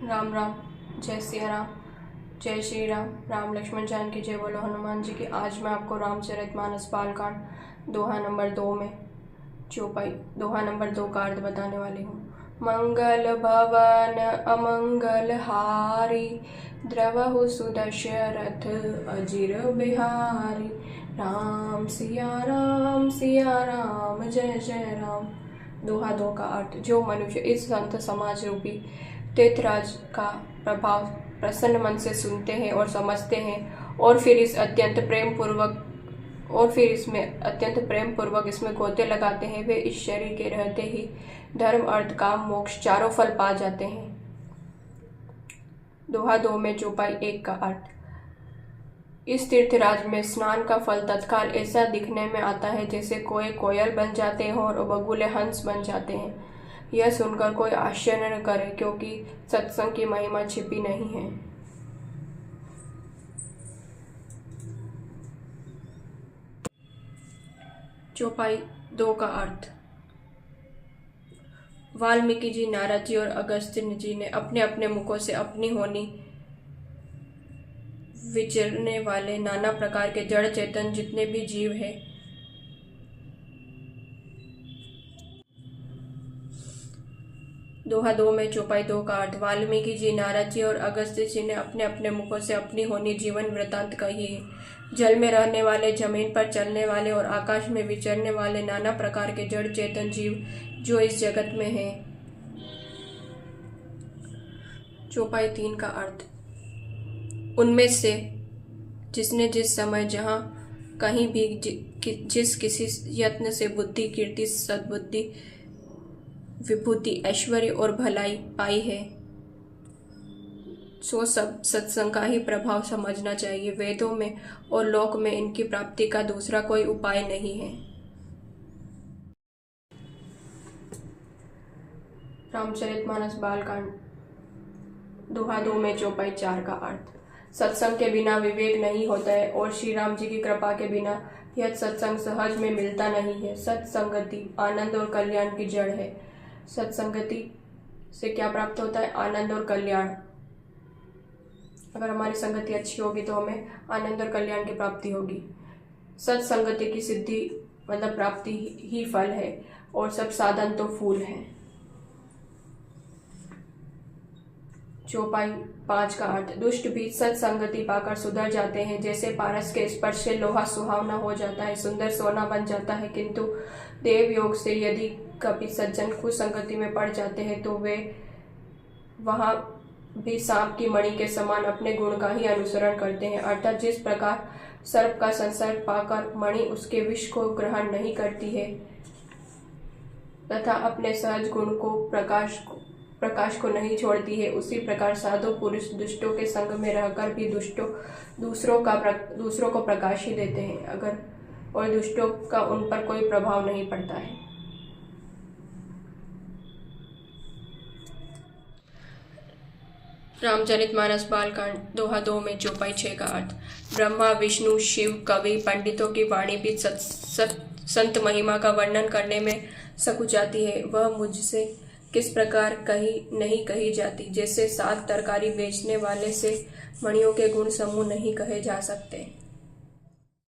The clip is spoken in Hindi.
राम राम। जय सिया राम। जय श्री राम। राम लक्ष्मण जानकी जय बोलो हनुमान जी की। आज मैं आपको रामचरितमानस बालकांड दोहा नंबर 2 में चौपाई दोहा नंबर 2 का अर्थ बताने वाली हूँ। मंगल भवन अमंगल हारी, द्रवहु सुदशरथ अजिर बिहारी। राम सिया राम जय जय राम। दोहा 2 का अर्थ। जो मनुष्य इस संत समाज रूपी तीर्थराज का प्रभाव प्रसन्न मन से सुनते हैं और समझते हैं और फिर इसमें अत्यंत प्रेम पूर्वक इसमें गोते लगाते हैं, वे इस शरीर के रहते ही धर्म अर्थ काम मोक्ष चारों फल पा जाते हैं। दोहा 2 में चौपाई 1 का अर्थ। इस तीर्थराज में स्नान का फल तत्काल ऐसा दिखने में आता है जैसे कोई कोयल बन जाते हैं और बगुले हंस बन जाते हैं। यह सुनकर कोई आश्चर्य न करे, क्योंकि सत्संग की महिमा छिपी नहीं है। चौपाई 2 का अर्थ। वाल्मीकि जी, नारद जी और अगस्त्य जी ने अपने अपने मुखों से अपनी होनी विचरने वाले नाना प्रकार के जड़ चेतन जितने भी जीव हैं, दोहा 2 में चौपाई 2 का अर्थ। वाल्मीकि जी, नारद जी और अगस्त्य जी ने अपने अपने मुखों से अपनी होनी जीवन वृतांत कही है। जल में रहने वाले, जमीन पर चलने वाले और आकाश में विचरने वाले नाना प्रकार के जड़ चेतन जीव जो इस जगत में हैं। चौपाई 3 का अर्थ। उनमें से जिसने जिस समय जहाँ कहीं भी जिस किसी यत्न से बुद्धि, कीर्ति, सद्बुद्धि, विभूति, ऐश्वर्य और भलाई पाई है, सो सब सत्संग का ही प्रभाव समझना चाहिए। वेदों में और लोक में इनकी प्राप्ति का दूसरा कोई उपाय नहीं है। रामचरितमानस बालकांड दोहा 2 में चौपाई 4 का अर्थ। सत्संग के बिना विवेक नहीं होता है और श्री राम जी की कृपा के बिना यह सत्संग सहज में मिलता नहीं है। सत्संगति आनंद और कल्याण की जड़ है। सत्संगति से क्या प्राप्त होता है? आनंद और कल्याण। अगर हमारी संगति अच्छी होगी तो हमें आनंद और कल्याण की प्राप्ति होगी। सत्संगति की सिद्धि मतलब प्राप्ति ही फल है और सब साधन तो फूल हैं। चौपाई 5 का अर्थ। दुष्ट भी सत्संगति पाकर सुधर जाते हैं। जैसे पारस के स्पर्श से लोहा सुहावना हो जाता है, सुंदर सोना बन जाता है, किंतु देव योग से यदि कभी सज्जन कुसंगति में पड़ जाते हैं तो वे वहां भी सांप की मणि के समान अपने गुण का ही अनुसरण करते हैं। अर्थात जिस प्रकार सर्प का संसर्ग पाकर मणि उसके विष को ग्रहण नहीं करती है तथा अपने सहज गुण को प्रकाश को नहीं छोड़ती है, उसी प्रकार साधु पुरुष दुष्टों के संग में रहकर भी दूसरों को प्रकाश ही देते हैं और दुष्टों का उन पर कोई प्रभाव नहीं पड़ता है। रामचरितमानस बालकांड दोहा 2 में चौपाई 6 का अर्थ। ब्रह्मा, विष्णु, शिव, कवि, पंडितों की वाणी भी संत महिमा का वर्णन करने में सकुचाती है। वह मुझसे किस प्रकार नहीं कही जाती। जैसे 7 तरकारी बेचने वाले से मणियों के गुण समूह नहीं कहे जा सकते।